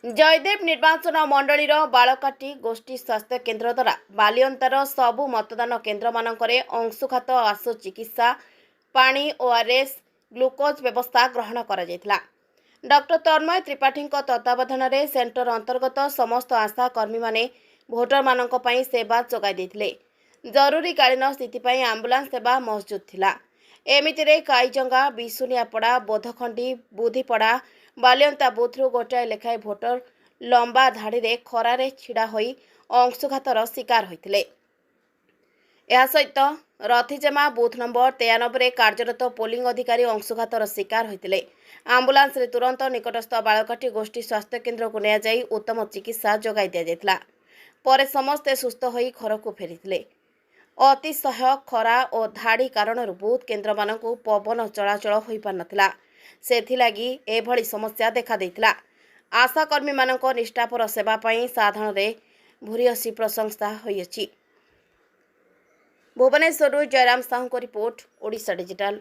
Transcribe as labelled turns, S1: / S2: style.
S1: जयदेव निर्वाचन मंडलीर बालकाटी गोष्ठी स्वास्थ्य केन्द्र द्वारा बालियंतार सबु मतदान केन्द्र मानकरे अंशुघात आशु चिकित्सा पानी ओआरएस ग्लुकोज व्यवस्था ग्रहण करा जायतिला। डॉक्टर तन्मय त्रिपाठी तत्वावधान में सेंटर अंतर्गत समस्त आशा कर्मी माने भोटर मानक पई सेवा जोगाई देथिले। जरूरीकालीन स्थिति पई आंबुलांस सेवा मौजूद थिला। एमितिरे काईजंगा बिसुनियापड़ा बोधखंडी बुधीपड़ा बालियंता बुथ्रु गोटाए लेखाए भोटर लंबा धाड़ी रे खरारे छिड़ा होई अंशुघातर शिकार होइतिले। यह सहित रथिजेमा बूथ नंबर 93 रे कार्यरत पोलिंग अधिकारी अंशुघातर शिकार होइतिले। आंबुलांस रे तुरंत निकटस्थ बालकाटी गोष्ठी स्वास्थ्य केन्द्र को निया जाई उत्तम चिकित्सा जोगाई दिया जायतिला। परे समस्ते सुस्थ होई घर को फेरितिले। अतिशय खरा और धाड़ी कारण बूथ केन्द्र मानकु पवन चलाचल होई पार नथिला। सेथिलागी एभली समस्या देखा देइतिला। आशाकर्मी मानक निष्ठापर सेवा पई साधारण रे भूरियसी प्रशंसा होइछि। भुवनेश्वर जयराम साहू को रिपोर्ट, ओडिशा डिजिटल।